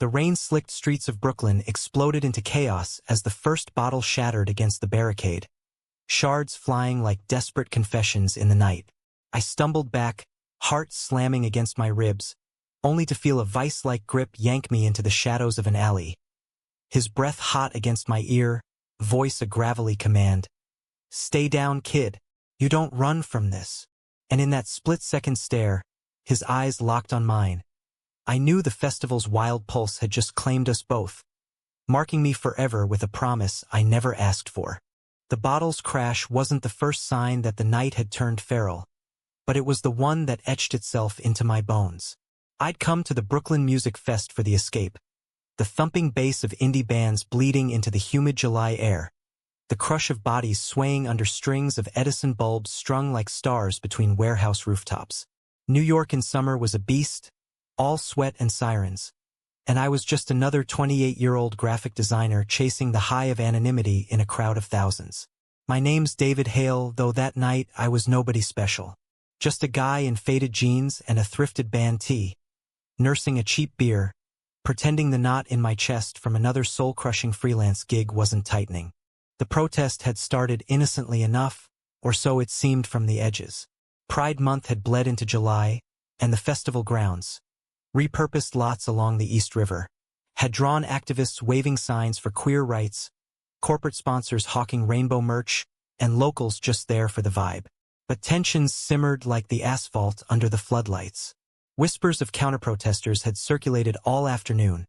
The rain-slicked streets of Brooklyn exploded into chaos as the first bottle shattered against the barricade, shards flying like desperate confessions in the night. I stumbled back, heart slamming against my ribs, only to feel a vice-like grip yank me into the shadows of an alley. His breath hot against my ear, voice a gravelly command. "Stay down, kid. You don't run from this." And in that split-second stare, his eyes locked on mine. I knew the festival's wild pulse had just claimed us both, marking me forever with a promise I never asked for. The bottle's crash wasn't the first sign that the night had turned feral, but it was the one that etched itself into my bones. I'd come to the Brooklyn Music Fest for the escape, the thumping bass of indie bands bleeding into the humid July air, the crush of bodies swaying under strings of Edison bulbs strung like stars between warehouse rooftops. New York in summer was a beast, all sweat and sirens, and I was just another 28-year-old graphic designer chasing the high of anonymity in a crowd of thousands. My name's David Hale, though that night I was nobody special. Just a guy in faded jeans and a thrifted band tee, nursing a cheap beer, pretending the knot in my chest from another soul-crushing freelance gig wasn't tightening. The protest had started innocently enough, or so it seemed from the edges. Pride Month had bled into July, and the festival grounds, repurposed lots along the East River, had drawn activists waving signs for queer rights, corporate sponsors hawking rainbow merch, and locals just there for the vibe. But tensions simmered like the asphalt under the floodlights. Whispers of counter-protesters had circulated all afternoon.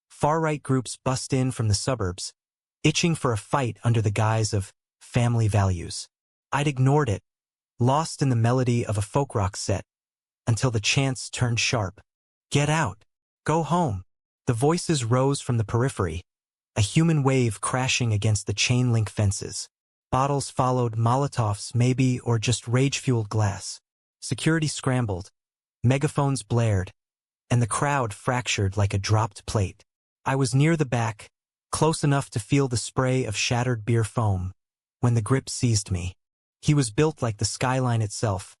Far-right groups bust in from the suburbs, itching for a fight under the guise of family values. I'd ignored it, lost in the melody of a folk rock set, until the chants turned sharp. "Get out! Go home!" The voices rose from the periphery, a human wave crashing against the chain-link fences. Bottles followed, Molotovs maybe, or just rage-fueled glass. Security scrambled, megaphones blared, and the crowd fractured like a dropped plate. I was near the back, close enough to feel the spray of shattered beer foam, when the grip seized me. He was built like the skyline itself,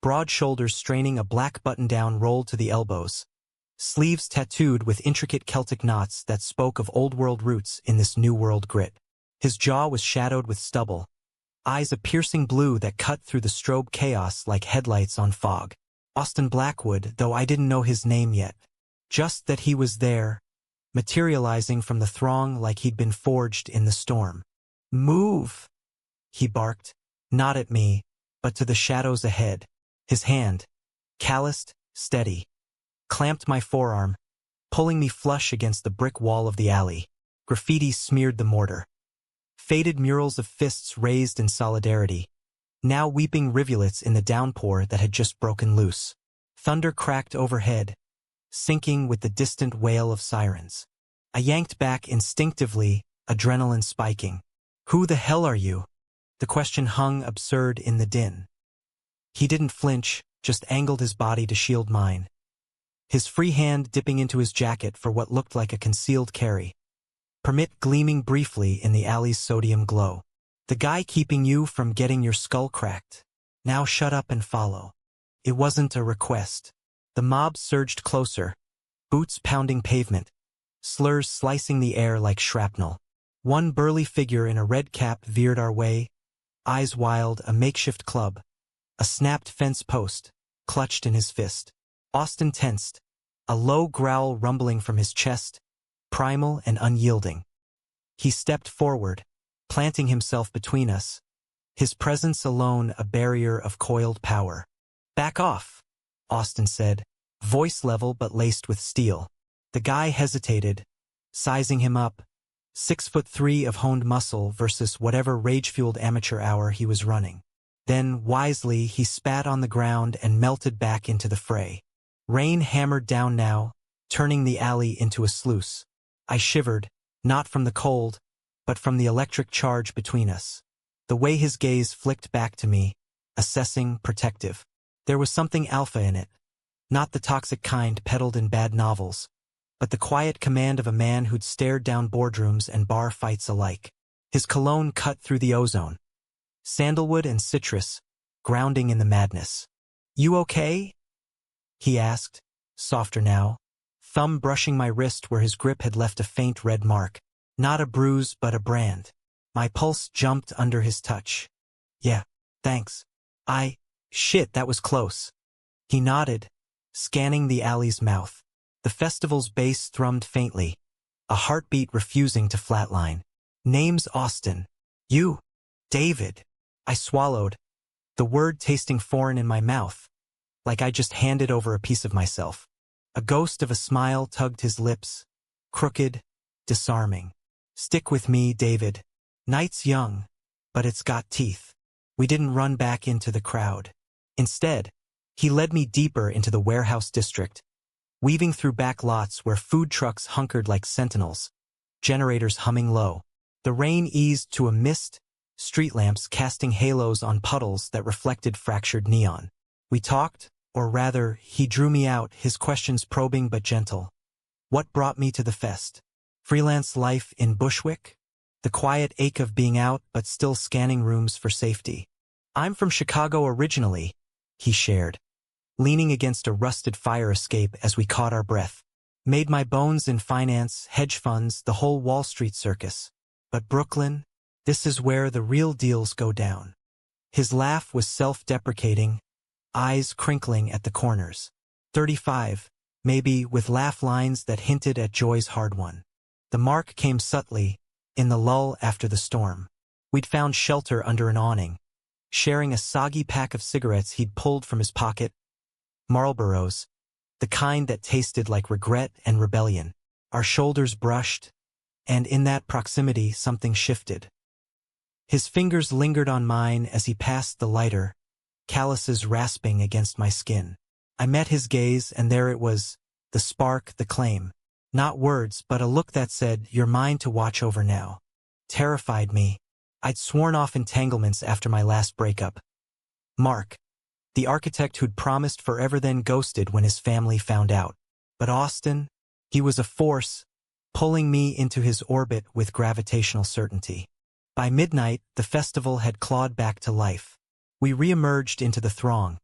broad shoulders straining a black button-down rolled to the elbows, sleeves tattooed with intricate Celtic knots that spoke of old-world roots in this new-world grit. His jaw was shadowed with stubble, eyes a piercing blue that cut through the strobe chaos like headlights on fog. Austin Blackwood, though I didn't know his name yet. Just that he was there, materializing from the throng like he'd been forged in the storm. "Move!" he barked, not at me, but to the shadows ahead. His hand, calloused, steady, clamped my forearm, pulling me flush against the brick wall of the alley. Graffiti smeared the mortar. Faded murals of fists raised in solidarity, now weeping rivulets in the downpour that had just broken loose. Thunder cracked overhead, syncing with the distant wail of sirens. I yanked back instinctively, adrenaline spiking. "Who the hell are you?" The question hung absurd in the din. He didn't flinch, just angled his body to shield mine, his free hand dipping into his jacket for what looked like a concealed carry, permit gleaming briefly in the alley's sodium glow. "The guy keeping you from getting your skull cracked. Now shut up and follow." It wasn't a request. The mob surged closer, boots pounding pavement, slurs slicing the air like shrapnel. One burly figure in a red cap veered our way, eyes wild, a makeshift club, a snapped fence post, clutched in his fist. Austin tensed, a low growl rumbling from his chest, primal and unyielding. He stepped forward, planting himself between us, his presence alone a barrier of coiled power. "Back off," Austin said, voice level but laced with steel. The guy hesitated, sizing him up, 6'3" of honed muscle versus whatever rage-fueled amateur hour he was running. Then, wisely, he spat on the ground and melted back into the fray. Rain hammered down now, turning the alley into a sluice. I shivered, not from the cold, but from the electric charge between us. The way his gaze flicked back to me, assessing, protective. There was something alpha in it, not the toxic kind peddled in bad novels, but the quiet command of a man who'd stared down boardrooms and bar fights alike. His cologne cut through the ozone. Sandalwood and citrus, grounding in the madness. "You okay?" he asked, softer now, thumb brushing my wrist where his grip had left a faint red mark. Not a bruise, but a brand. My pulse jumped under his touch. Yeah, thanks. Shit, that was close. He nodded, scanning the alley's mouth. The festival's bass thrummed faintly, a heartbeat refusing to flatline. Name's Austin. You? David. I swallowed, the word tasting foreign in my mouth, like I just handed over a piece of myself. A ghost of a smile tugged his lips, crooked, disarming. Stick with me, David. Night's young, but it's got teeth. We didn't run back into the crowd. Instead, he led me deeper into the warehouse district, weaving through back lots where food trucks hunkered like sentinels, generators humming low. The rain eased to a mist, street lamps casting halos on puddles that reflected fractured neon. We talked, or rather, he drew me out, his questions probing but gentle. What brought me to the fest? Freelance life in Bushwick? The quiet ache of being out but still scanning rooms for safety. I'm from Chicago originally, he shared, leaning against a rusted fire escape as we caught our breath. Made my bones in finance, hedge funds, the whole Wall Street circus. But Brooklyn? This is where the real deals go down. His laugh was self-deprecating, eyes crinkling at the corners. 35, maybe, with laugh lines that hinted at joy's hard one. The mark came subtly, in the lull after the storm. We'd found shelter under an awning, sharing a soggy pack of cigarettes he'd pulled from his pocket. Marlboros, the kind that tasted like regret and rebellion. Our shoulders brushed, and in that proximity something shifted. His fingers lingered on mine as he passed the lighter, calluses rasping against my skin. I met his gaze, and there it was, the spark, the claim. Not words, but a look that said, "You're mine to watch over now." Terrified me. I'd sworn off entanglements after my last breakup. Mark, the architect who'd promised forever, then ghosted when his family found out. But Austin, he was a force, pulling me into his orbit with gravitational certainty. By midnight, the festival had clawed back to life. We re-emerged into the throng,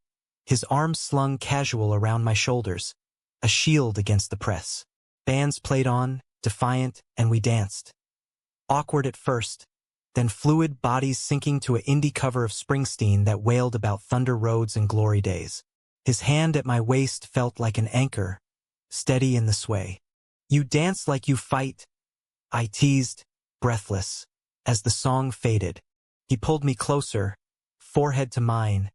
his arms slung casual around my shoulders, a shield against the press. Bands played on, defiant, and we danced. Awkward at first, then fluid, bodies sinking to an indie cover of Springsteen that wailed about thunder roads and glory days. His hand at my waist felt like an anchor, steady in the sway. "You dance like you fight," I teased, breathless. As the song faded, he pulled me closer, forehead to mine,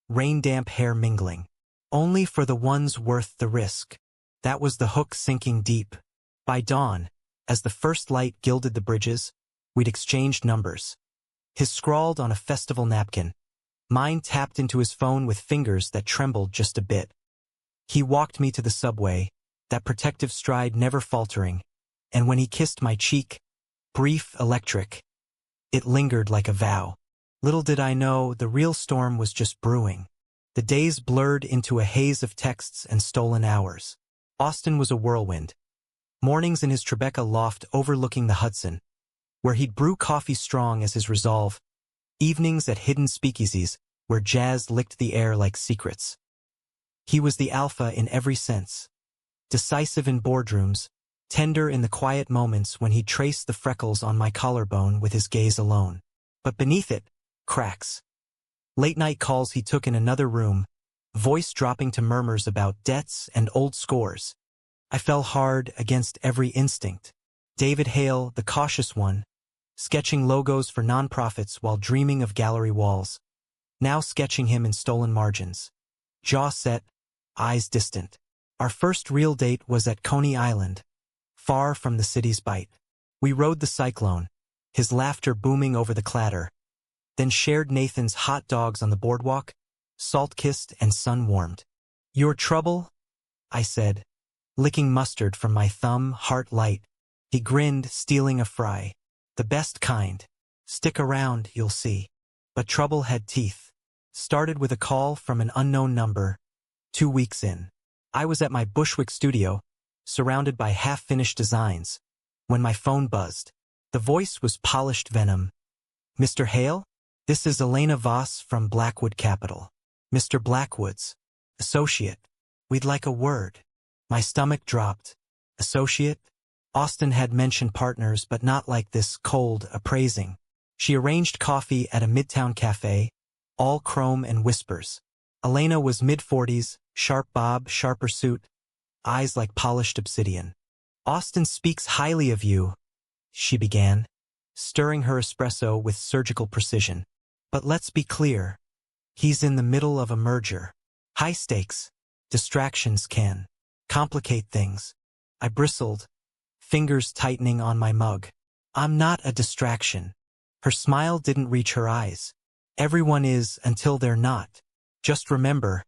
rain-damp hair mingling. "Only for the ones worth the risk." That was the hook sinking deep. By dawn, as the first light gilded the bridges, we'd exchanged numbers. His scrawled on a festival napkin. Mine tapped into his phone with fingers that trembled just a bit. He walked me to the subway, that protective stride never faltering, and when he kissed my cheek, brief, electric, it lingered like a vow. Little did I know, the real storm was just brewing. The days blurred into a haze of texts and stolen hours. Austin was a whirlwind. Mornings in his Tribeca loft overlooking the Hudson, where he'd brew coffee strong as his resolve. Evenings at hidden speakeasies, where jazz licked the air like secrets. He was the alpha in every sense. Decisive in boardrooms, tender in the quiet moments when he traced the freckles on my collarbone with his gaze alone. But beneath it, cracks. Late-night calls he took in another room, voice dropping to murmurs about debts and old scores. I fell hard against every instinct. David Hale, the cautious one, sketching logos for nonprofits while dreaming of gallery walls. Now sketching him in stolen margins. Jaw set, eyes distant. Our first real date was at Coney Island, far from the city's bite. We rode the cyclone, his laughter booming over the clatter, then shared Nathan's hot dogs on the boardwalk, salt-kissed and sun-warmed. "Your trouble?" I said, licking mustard from my thumb, heart light. He grinned, stealing a fry. "The best kind. Stick around, you'll see." But trouble had teeth. Started with a call from an unknown number. 2 weeks in, I was at my Bushwick studio, surrounded by half-finished designs, when my phone buzzed. The voice was polished venom. "Mr. Hale? This is Elena Voss from Blackwood Capital. Mr. Blackwood's associate. We'd like a word." My stomach dropped. Associate? Austin had mentioned partners, but not like this cold, appraising. She arranged coffee at a midtown cafe, all chrome and whispers. Elena was mid-40s, sharp bob, sharper suit, eyes like polished obsidian. Austin speaks highly of you, she began, stirring her espresso with surgical precision. But let's be clear. He's in the middle of a merger. High stakes. Distractions can complicate things. I bristled, fingers tightening on my mug. I'm not a distraction. Her smile didn't reach her eyes. Everyone is until they're not. Just remember,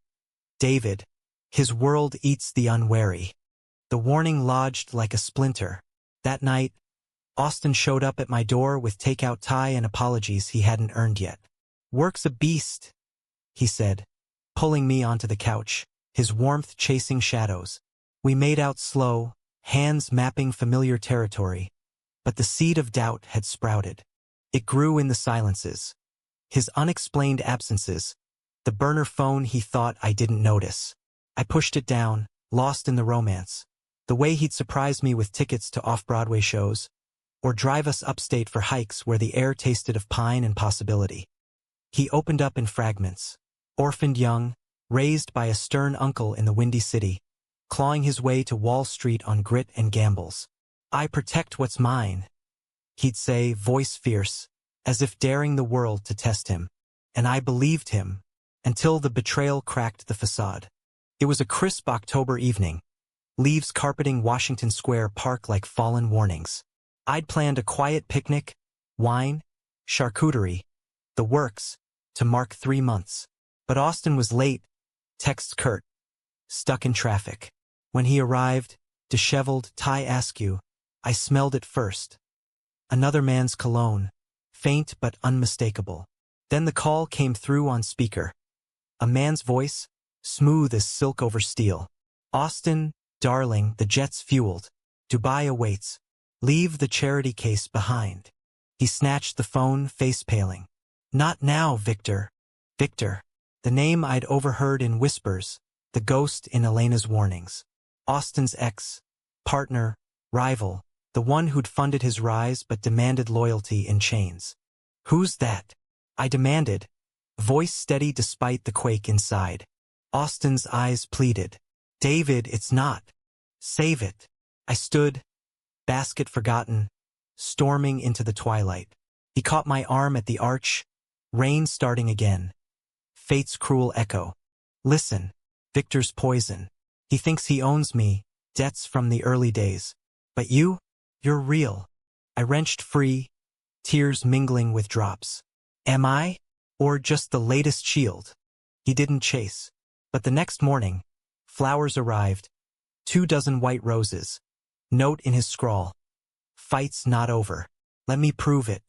David, his world eats the unwary. The warning lodged like a splinter. That night, Austin showed up at my door with takeout tie and apologies he hadn't earned yet. Work's a beast, he said, pulling me onto the couch, his warmth chasing shadows. We made out slow, hands mapping familiar territory, but the seed of doubt had sprouted. It grew in the silences. His unexplained absences, the burner phone he thought I didn't notice. I pushed it down, lost in the romance. The way he'd surprise me with tickets to off-Broadway shows, or drive us upstate for hikes where the air tasted of pine and possibility. He opened up in fragments. Orphaned young, raised by a stern uncle in the Windy City, clawing his way to Wall Street on grit and gambles. I protect what's mine, he'd say, voice fierce, as if daring the world to test him. And I believed him, until the betrayal cracked the facade. It was a crisp October evening, leaves carpeting Washington Square Park like fallen warnings. I'd planned a quiet picnic, wine, charcuterie, the works, to mark 3 months. But Austin was late, texts curt, stuck in traffic. When he arrived, disheveled, tie askew, I smelled it first. Another man's cologne, faint but unmistakable. Then the call came through on speaker. A man's voice, smooth as silk over steel. Austin, darling, the jet's fueled. Dubai awaits. Leave the charity case behind. He snatched the phone, face paling. Not now, Victor. Victor. The name I'd overheard in whispers, the ghost in Elena's warnings. Austin's ex, partner, rival, the one who'd funded his rise but demanded loyalty in chains. Who's that? I demanded, voice steady despite the quake inside. Austin's eyes pleaded. David, it's not. Save it. I stood, basket forgotten, storming into the twilight. He caught my arm at the arch, rain starting again. Fate's cruel echo. Listen, Victor's poison. He thinks he owns me, debts from the early days. But you're real. I wrenched free, tears mingling with drops. Am I? Or just the latest shield? He didn't chase. But the next morning, flowers arrived, 24 white roses. Note in his scrawl. Fight's not over. Let me prove it.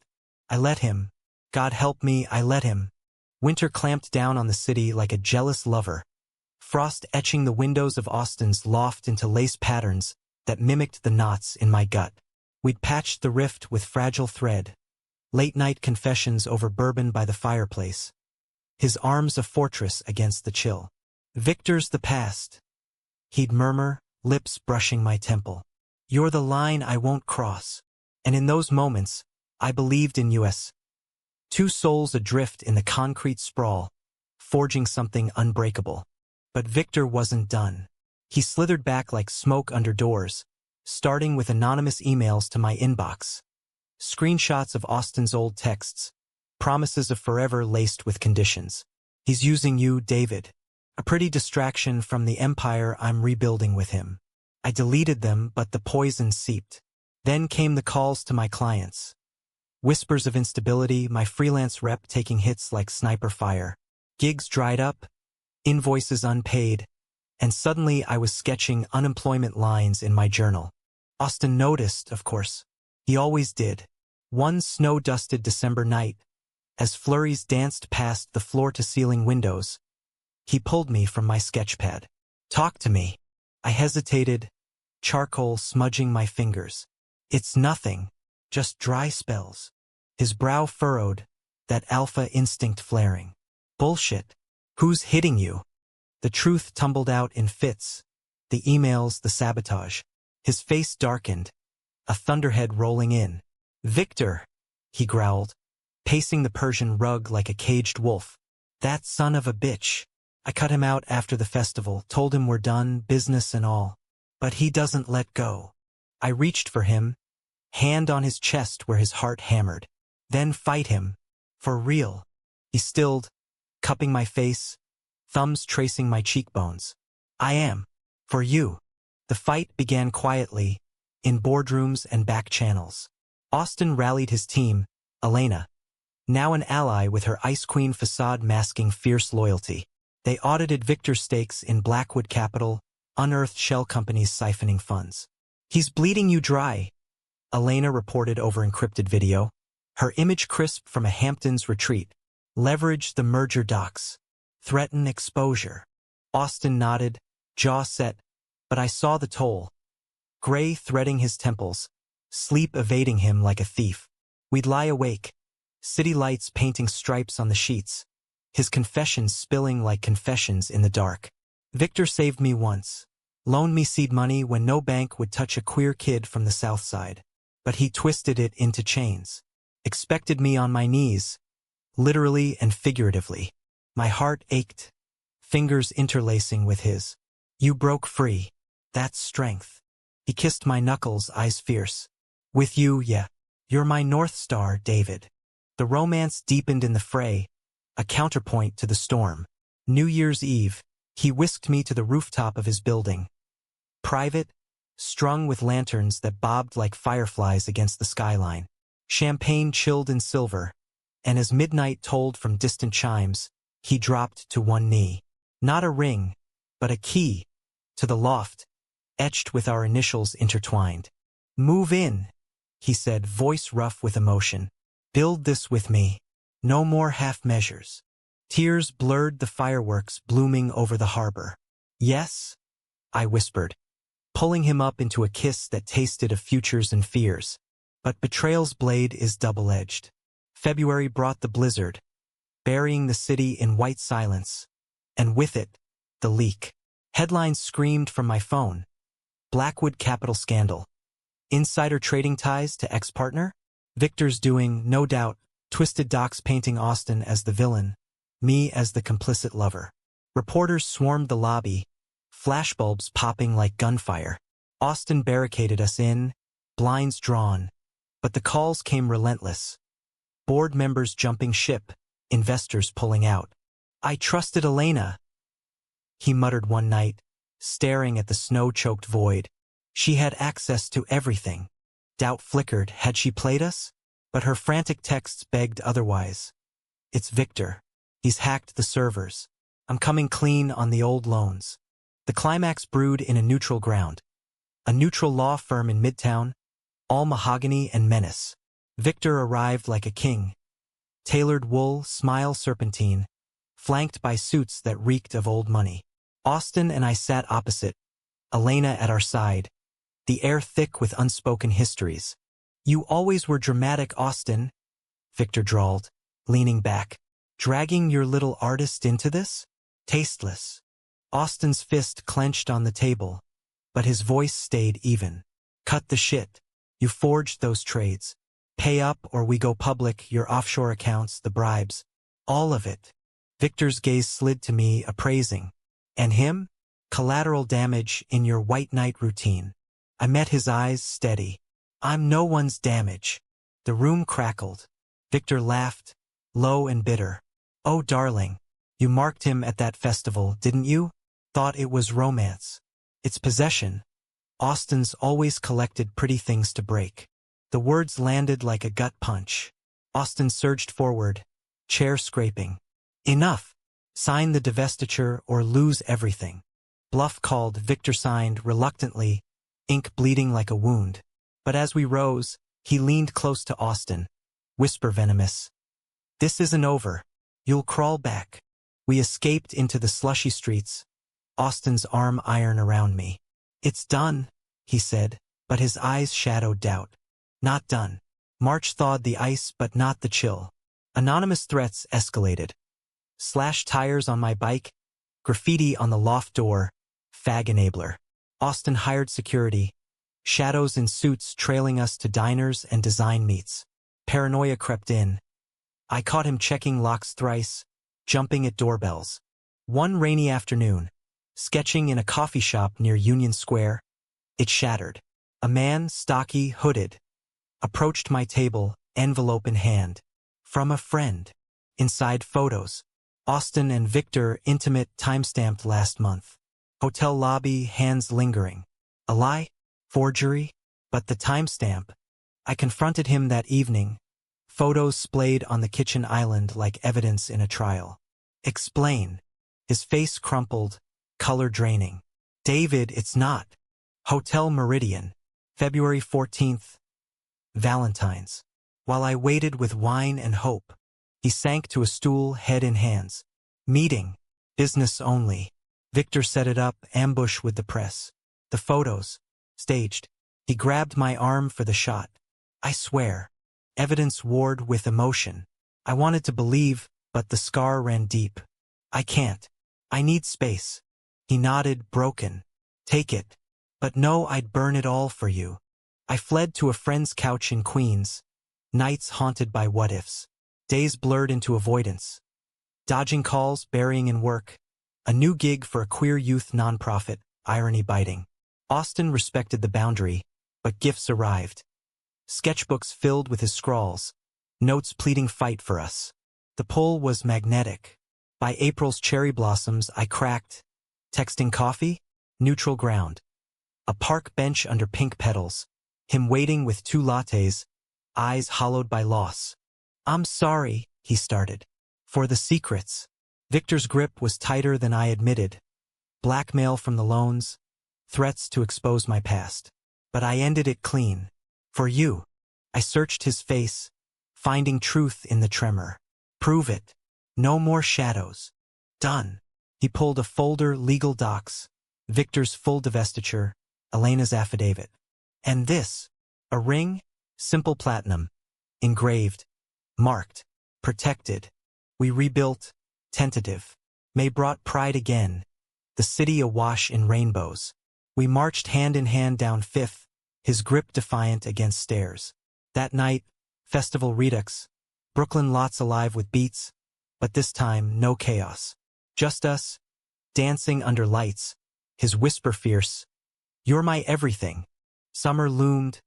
I let him. God help me, I let him. Winter clamped down on the city like a jealous lover. Frost etching the windows of Austin's loft into lace patterns that mimicked the knots in my gut. We'd patched the rift with fragile thread. Late-night confessions over bourbon by the fireplace. His arms a fortress against the chill. Victor's the past. He'd murmur, lips brushing my temple. You're the line I won't cross. And in those moments, I believed in us. 2 souls adrift in the concrete sprawl, forging something unbreakable. But Victor wasn't done. He slithered back like smoke under doors, starting with anonymous emails to my inbox. Screenshots of Austin's old texts, promises of forever laced with conditions. He's using you, David. A pretty distraction from the empire I'm rebuilding with him. I deleted them, but the poison seeped. Then came the calls to my clients. Whispers of instability, my freelance rep taking hits like sniper fire. Gigs dried up, invoices unpaid, and suddenly I was sketching unemployment lines in my journal. Austin noticed, of course. He always did. One snow-dusted December night, as flurries danced past the floor-to-ceiling windows, he pulled me from my sketchpad. Talk to me. I hesitated, charcoal smudging my fingers. It's nothing, just dry spells. His brow furrowed, that alpha instinct flaring. Bullshit. Who's hitting you? The truth tumbled out in fits. The emails, the sabotage. His face darkened, a thunderhead rolling in. "Victor," he growled, pacing the Persian rug like a caged wolf. "That son of a bitch. I cut him out after the festival, told him we're done, business and all. But he doesn't let go." I reached for him, hand on his chest where his heart hammered. "Then fight him. For real." He stilled, cupping my face, thumbs tracing my cheekbones. "I am. For you." The fight began quietly, in boardrooms and back channels. Austin rallied his team, Elena, now an ally with her Ice Queen facade masking fierce loyalty. They audited Victor's stakes in Blackwood Capital, unearthed shell companies siphoning funds. "He's bleeding you dry," Elena reported over encrypted video, her image crisp from a Hamptons retreat. "Leverage the merger docs. Threaten exposure." Austin nodded, jaw set, but I saw the toll. Gray threading his temples, sleep evading him like a thief. We'd lie awake, city lights painting stripes on the sheets, his confessions spilling like confessions in the dark. Victor saved me once, loaned me seed money when no bank would touch a queer kid from the South Side. But he twisted it into chains, expected me on my knees, literally and figuratively. My heart ached, fingers interlacing with his. "You broke free. That's strength." He kissed my knuckles, eyes fierce. "With you, yeah. You're my North Star, David." The romance deepened in the fray, a counterpoint to the storm. New Year's Eve, he whisked me to the rooftop of his building. Private, strung with lanterns that bobbed like fireflies against the skyline. Champagne chilled in silver, and as midnight tolled from distant chimes, he dropped to one knee. Not a ring, but a key to the loft, etched with our initials intertwined. "Move in," he said, voice rough with emotion. "Build this with me. No more half measures." Tears blurred the fireworks blooming over the harbor. "Yes?" I whispered, pulling him up into a kiss that tasted of futures and fears. But betrayal's blade is double-edged. February brought the blizzard, burying the city in white silence, and with it, the leak. Headlines screamed from my phone. Blackwood Capital scandal. Insider trading ties to ex-partner? Victor's doing, no doubt, twisted docs painting Austin as the villain, me as the complicit lover. Reporters swarmed the lobby, flashbulbs popping like gunfire. Austin barricaded us in, blinds drawn, but the calls came relentless. Board members jumping ship, investors pulling out. "I trusted Elena," he muttered one night, staring at the snow-choked void. "She had access to everything." Doubt flickered. Had she played us? But her frantic texts begged otherwise. "It's Victor. He's hacked the servers. I'm coming clean on the old loans." The climax brewed in a neutral ground. A neutral law firm in Midtown, all mahogany and menace. Victor arrived like a king. Tailored wool, smile serpentine, flanked by suits that reeked of old money. Austin and I sat opposite, Elena at our side, the air thick with unspoken histories. "You always were dramatic, Austin," Victor drawled, leaning back. "Dragging your little artist into this? Tasteless." Austin's fist clenched on the table, but his voice stayed even. "Cut the shit. You forged those trades. Pay up or we go public, your offshore accounts, the bribes. All of it." Victor's gaze slid to me, appraising. "And him? Collateral damage in your white knight routine." I met his eyes, steady. "I'm no one's damage." The room crackled. Victor laughed, low and bitter. "Oh, darling, you marked him at that festival, didn't you? Thought it was romance. It's possession. Austin's always collected pretty things to break." The words landed like a gut punch. Austin surged forward, chair scraping. "Enough. Sign the divestiture or lose everything." Bluff called. Victor signed reluctantly, ink bleeding like a wound. But as we rose, he leaned close to Austin, whisper venomous. "This isn't over. You'll crawl back." We escaped into the slushy streets, Austin's arm iron around me. "It's done," he said, but his eyes shadowed doubt. "Not done." March thawed the ice, but not the chill. Anonymous threats escalated. Slashed tires on my bike, graffiti on the loft door, fag enabler. Austin hired security, shadows in suits trailing us to diners and design meets. Paranoia crept in. I caught him checking locks thrice, jumping at doorbells. One rainy afternoon, sketching in a coffee shop near Union Square, it shattered. A man, stocky, hooded, approached my table, envelope in hand. From a friend. Inside photos. Austin and Victor, intimate, timestamped last month. Hotel lobby, hands lingering. A lie? Forgery? But the timestamp. I confronted him that evening. Photos splayed on the kitchen island like evidence in a trial. Explain. His face crumpled, color draining. David, it's not. Hotel Meridian. February 14th. Valentine's. While I waited with wine and hope, he sank to a stool, head in hands. Meeting. Business only. Victor set it up, ambush with the press. The photos. Staged. He grabbed my arm for the shot. I swear. Evidence warred with emotion. I wanted to believe, but the scar ran deep. I can't. I need space. He nodded, broken. Take it. But no, I'd burn it all for you. I fled to a friend's couch in Queens. Nights haunted by what-ifs. Days blurred into avoidance. Dodging calls, burying in work. A new gig for a queer youth nonprofit, irony biting. Austin respected the boundary, but gifts arrived. Sketchbooks filled with his scrawls. Notes pleading fight for us. The pull was magnetic. By April's cherry blossoms, I cracked. Texting coffee? Neutral ground. A park bench under pink petals. Him waiting with 2 lattes, eyes hollowed by loss. I'm sorry, he started. For the secrets. Victor's grip was tighter than I admitted. Blackmail from the loans. Threats to expose my past. But I ended it clean. For you. I searched his face, finding truth in the tremor. Prove it. No more shadows. Done. He pulled a folder, legal docs. Victor's full divestiture. Elena's affidavit. And this. A ring. Simple platinum. Engraved. Marked. Protected. We rebuilt. Tentative. May brought pride again. The city awash in rainbows. We marched hand in hand down Fifth, his grip defiant against stairs. That night, festival redux. Brooklyn lots alive with beats. But this time, no chaos. Just us, dancing under lights. His whisper fierce. You're my everything. Summer loomed,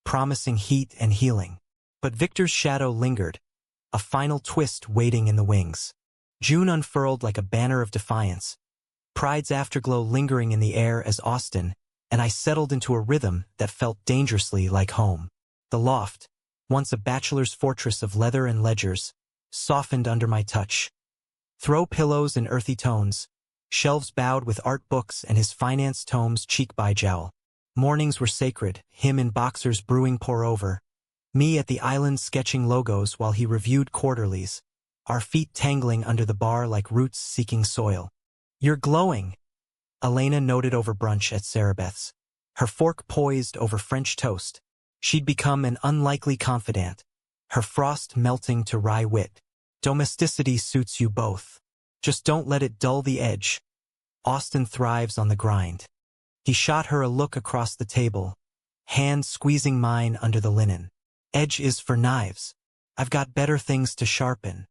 promising heat and healing. But Victor's shadow lingered, a final twist waiting in the wings. June unfurled like a banner of defiance. Pride's afterglow lingering in the air as Austin, and I settled into a rhythm that felt dangerously like home. The loft, once a bachelor's fortress of leather and ledgers, softened under my touch. Throw pillows in earthy tones, shelves bowed with art books and his finance tomes cheek by jowl. Mornings were sacred, him in boxers brewing pour over. Me at the island sketching logos while he reviewed quarterlies, our feet tangling under the bar like roots seeking soil. You're glowing, Elena noted over brunch at Sarabeth's. Her fork poised over French toast. She'd become an unlikely confidant, her frost melting to wry wit. Domesticity suits you both. Just don't let it dull the edge. Austin thrives on the grind. He shot her a look across the table, hand squeezing mine under the linen. Edge is for knives. I've got better things to sharpen.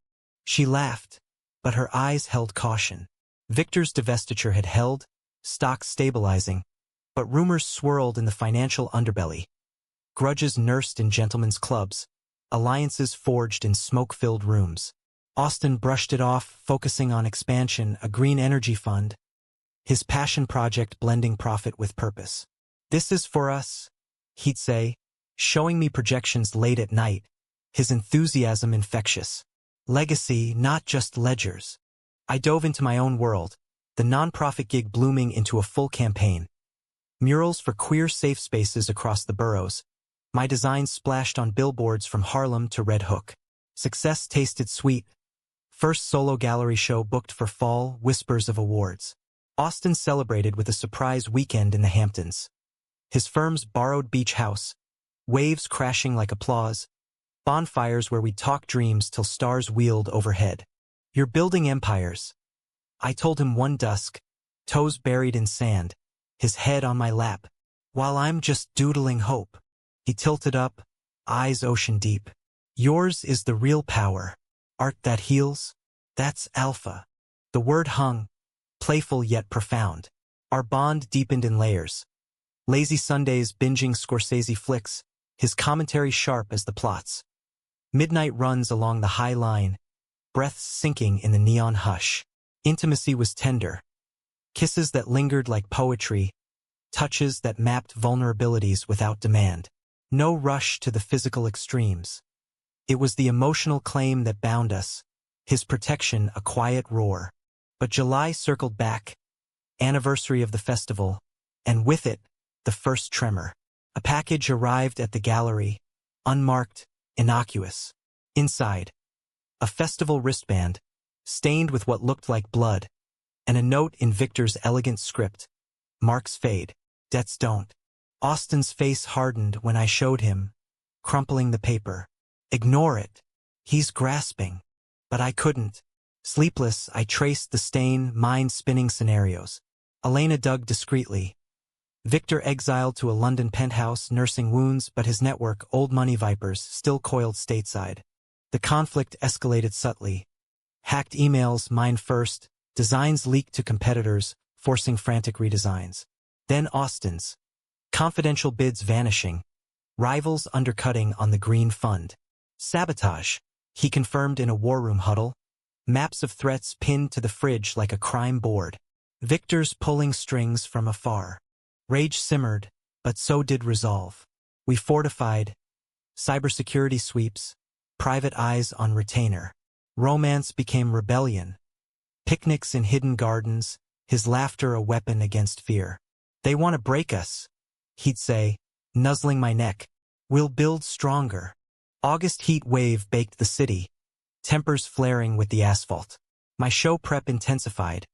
She laughed, but her eyes held caution. Victor's divestiture had held, stock stabilizing, but rumors swirled in the financial underbelly. Grudges nursed in gentlemen's clubs, alliances forged in smoke-filled rooms. Austin brushed it off, focusing on expansion, a green energy fund, his passion project blending profit with purpose. This is for us, he'd say, showing me projections late at night, his enthusiasm infectious. Legacy, not just ledgers. I dove into my own world, the nonprofit gig blooming into a full campaign. Murals for queer safe spaces across the boroughs. My designs splashed on billboards from Harlem to Red Hook. Success tasted sweet. First solo gallery show booked for fall, whispers of awards. Austin celebrated with a surprise weekend in the Hamptons. His firm's borrowed beach house. Waves crashing like applause. Bonfires where we'd talk dreams till stars wheeled overhead. You're building empires. I told him one dusk, toes buried in sand, his head on my lap. while I'm just doodling hope. He tilted up, eyes ocean deep. Yours is the real power. Art that heals? That's alpha. The word hung, playful yet profound. Our bond deepened in layers. Lazy Sundays binging Scorsese flicks, his commentary sharp as the plots. Midnight runs along the high line, breaths sinking in the neon hush. Intimacy was tender. Kisses that lingered like poetry, touches that mapped vulnerabilities without demand. No rush to the physical extremes. It was the emotional claim that bound us, his protection a quiet roar. But July circled back, anniversary of the festival, and with it, the first tremor. A package arrived at the gallery, unmarked, innocuous. Inside, a festival wristband, stained with what looked like blood, and a note in Victor's elegant script. Marks fade, debts don't. Austin's face hardened when I showed him, crumpling the paper. Ignore it. He's grasping. But I couldn't. Sleepless, I traced the stain, mind-spinning scenarios. Elena dug discreetly. Victor exiled to a London penthouse, nursing wounds, but his network, old money vipers, still coiled stateside. The conflict escalated subtly. Hacked emails, mine first, designs leaked to competitors, forcing frantic redesigns. Then Austin's. Confidential bids vanishing. Rivals undercutting on the green fund. Sabotage, he confirmed in a war room huddle. Maps of threats pinned to the fridge like a crime board. Victor's pulling strings from afar. Rage simmered, but so did resolve. We fortified. Cybersecurity sweeps. Private eyes on retainer. Romance became rebellion. Picnics in hidden gardens, his laughter a weapon against fear. They want to break us, he'd say, nuzzling my neck. We'll build stronger. August heat wave baked the city, tempers flaring with the asphalt. My show prep intensified.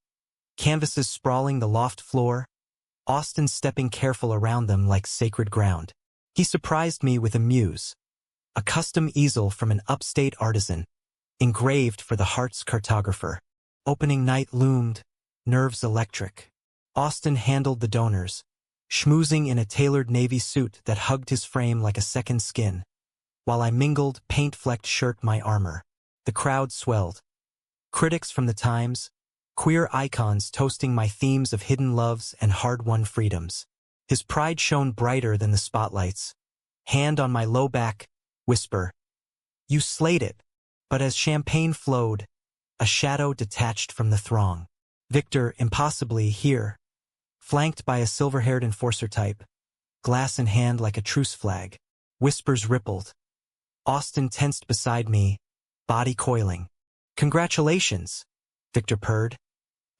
Canvases sprawling the loft floor, Austin stepping careful around them like sacred ground. He surprised me with a muse. A custom easel from an upstate artisan, engraved for the Heart's cartographer. Opening night loomed, nerves electric. Austin handled the donors, schmoozing in a tailored navy suit that hugged his frame like a second skin. While I mingled paint-flecked shirt my armor. The crowd swelled. Critics from the Times, queer icons toasting my themes of hidden loves and hard-won freedoms. His pride shone brighter than the spotlights. Hand on my low back, whisper. You slayed it. But as champagne flowed, a shadow detached from the throng. Victor, impossibly, here. Flanked by a silver-haired enforcer type. Glass in hand like a truce flag. Whispers rippled. Austin tensed beside me, body coiling. Congratulations, Victor purred,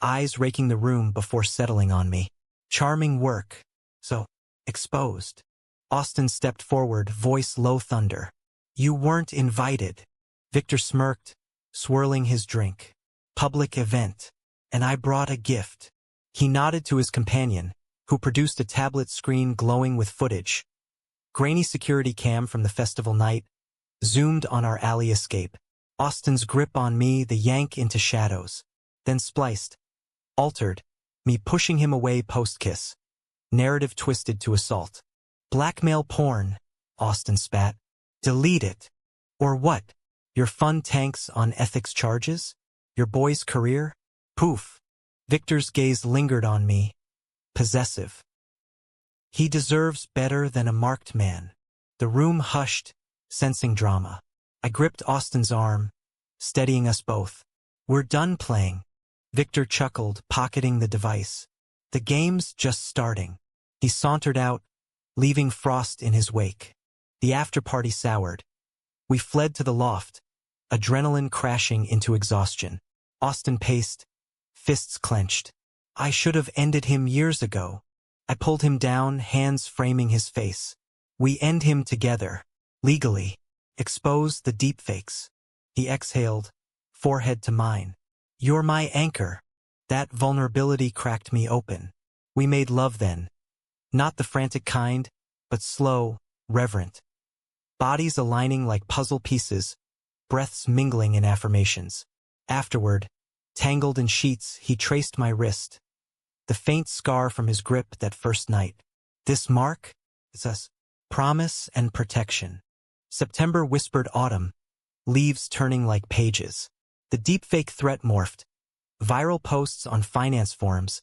eyes raking the room before settling on me. Charming work. So, exposed. Austin stepped forward, voice low thunder. You weren't invited. Victor smirked, swirling his drink. Public event. And I brought a gift. He nodded to his companion, who produced a tablet screen glowing with footage. Grainy security cam from the festival night, zoomed on our alley escape. Austin's grip on me, the yank into shadows. Then spliced. Altered. Me pushing him away post-kiss. Narrative twisted to assault. Blackmail porn, Austin spat. Delete it. Or what? Your fun tanks on ethics charges? Your boy's career? Poof. Victor's gaze lingered on me. Possessive. He deserves better than a marked man. The room hushed, sensing drama. I gripped Austin's arm, steadying us both. We're done playing. Victor chuckled, pocketing the device. The game's just starting. He sauntered out, leaving Frost in his wake. The after-party soured. We fled to the loft, adrenaline crashing into exhaustion. Austin paced, fists clenched. I should have ended him years ago. I pulled him down, hands framing his face. We end him together. Legally. Expose the deepfakes. He exhaled, forehead to mine. You're my anchor. That vulnerability cracked me open. We made love then. Not the frantic kind, but slow, reverent. Bodies aligning like puzzle pieces, breaths mingling in affirmations. Afterward, tangled in sheets, he traced my wrist. The faint scar from his grip that first night. This mark is us. Promise and protection. September whispered autumn, leaves turning like pages. The deepfake threat morphed. Viral posts on finance forums,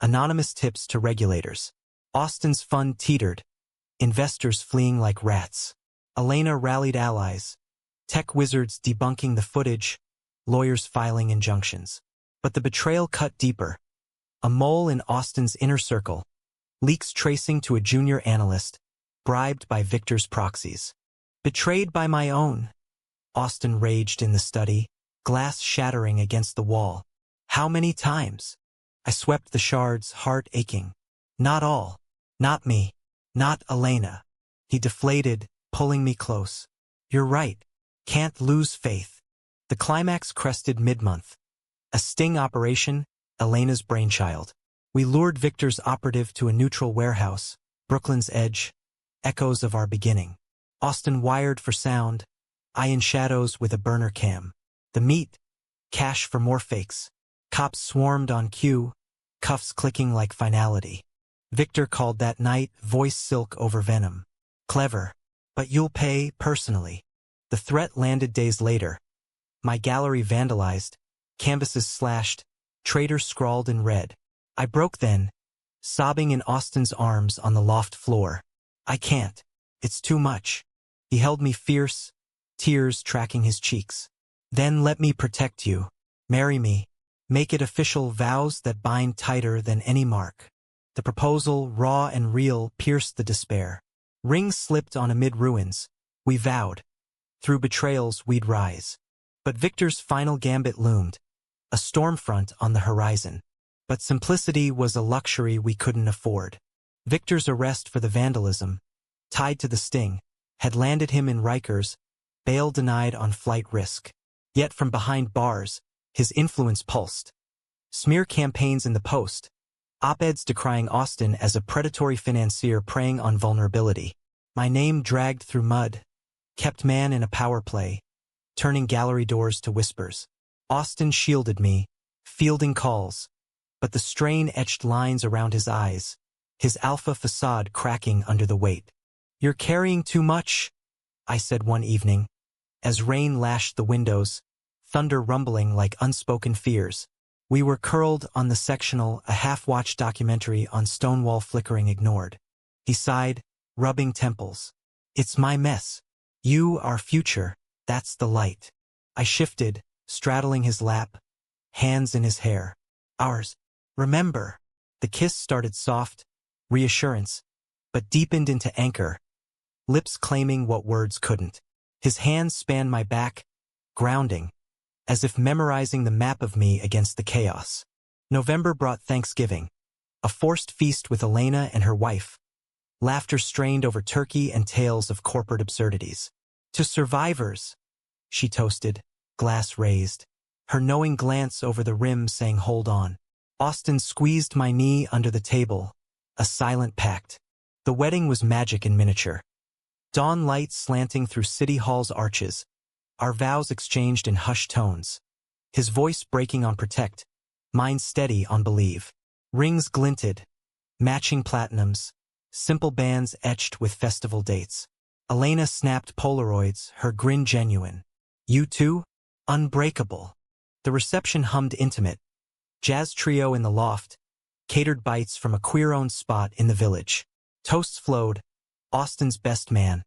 anonymous tips to regulators. Austin's fund teetered, investors fleeing like rats. Elena rallied allies, tech wizards debunking the footage, lawyers filing injunctions. But the betrayal cut deeper. A mole in Austin's inner circle, leaks tracing to a junior analyst, bribed by Victor's proxies. Betrayed by my own. Austin raged in the study, glass shattering against the wall. How many times? I swept the shards, heart aching. Not all. Not me. Not Elena. He deflated, pulling me close. You're right. Can't lose faith. The climax crested mid-month. A sting operation, Elena's brainchild. We lured Victor's operative to a neutral warehouse, Brooklyn's edge, echoes of our beginning. Austin wired for sound, I in shadows with a burner cam. The meat, cash for more fakes. Cops swarmed on cue, cuffs clicking like finality. Victor called that night voice silk over venom. Clever, but you'll pay personally. The threat landed days later. My gallery vandalized, canvases slashed, traitor scrawled in red. I broke then, sobbing in Austin's arms on the loft floor. I can't. It's too much. He held me fierce, tears tracking his cheeks. Then let me protect you. Marry me. Make it official, vows that bind tighter than any mark. The proposal, raw and real, pierced the despair. Rings slipped on amid ruins. We vowed. Through betrayals we'd rise. But Victor's final gambit loomed. A storm front on the horizon. But simplicity was a luxury we couldn't afford. Victor's arrest for the vandalism, tied to the sting, had landed him in Rikers, bail denied on flight risk. Yet from behind bars, his influence pulsed. Smear campaigns in the Post, op-eds decrying Austin as a predatory financier preying on vulnerability. My name dragged through mud, kept man in a power play, turning gallery doors to whispers. Austin shielded me, fielding calls, but the strain etched lines around his eyes, his alpha facade cracking under the weight. You're carrying too much, I said one evening, as rain lashed the windows, thunder rumbling like unspoken fears. We were curled on the sectional, a half-watched documentary on Stonewall flickering ignored. He sighed, rubbing temples. It's my mess. You, our future, that's the light. I shifted, straddling his lap, hands in his hair. Ours. Remember. The kiss started soft, reassurance, but deepened into anchor, lips claiming what words couldn't. His hands spanned my back, grounding, as if memorizing the map of me against the chaos. November brought Thanksgiving, a forced feast with Elena and her wife. Laughter strained over turkey and tales of corporate absurdities. To survivors, she toasted, glass raised. Her knowing glance over the rim saying hold on. Austin squeezed my knee under the table, a silent pact. The wedding was magic in miniature. Dawn light slanting through City Hall's arches, our vows exchanged in hushed tones. His voice breaking on protect, mine steady on believe. Rings glinted, matching platinums, simple bands etched with festival dates. Elena snapped Polaroids, her grin genuine. You too? Unbreakable. The reception hummed intimate. Jazz trio in the loft, catered bites from a queer-owned spot in the village. Toasts flowed, Austin's best man,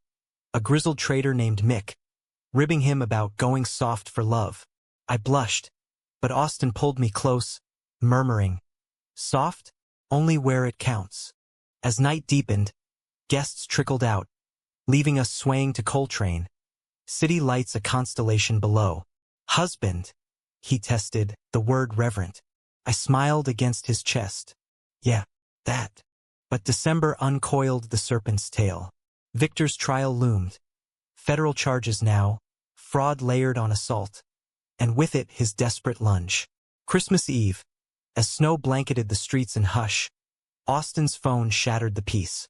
a grizzled trader named Mick, ribbing him about going soft for love. I blushed, but Austin pulled me close, murmuring, soft? Only where it counts. As night deepened, guests trickled out, leaving us swaying to Coltrane. City lights a constellation below. Husband, he tested, the word reverent. I smiled against his chest. Yeah, that. But December uncoiled the serpent's tail. Victor's trial loomed. Federal charges now, fraud layered on assault, and with it his desperate lunge. Christmas Eve, as snow blanketed the streets in hush, Austin's phone shattered the peace.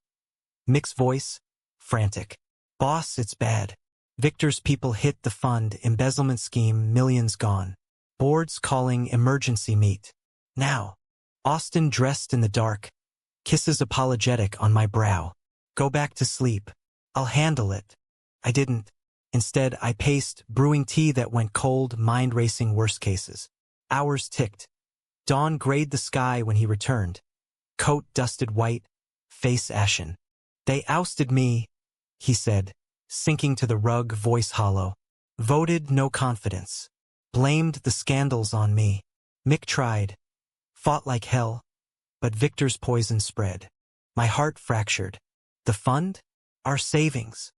Mick's voice, frantic. Boss, it's bad. Victor's people hit the fund, embezzlement scheme, millions gone. Boards calling emergency meet. Now. Austin dressed in the dark, Kisses apologetic on my brow. Go back to sleep. I'll handle it. I didn't. Instead, I paced, brewing tea that went cold, mind-racing worst cases. Hours ticked. Dawn grayed the sky when he returned. Coat dusted white, face ashen. They ousted me, he said, sinking to the rug, voice hollow. Voted no confidence. Blamed the scandals on me. Mick tried. Fought like hell. But Victor's poison spread. My heart fractured. The fund? Our savings.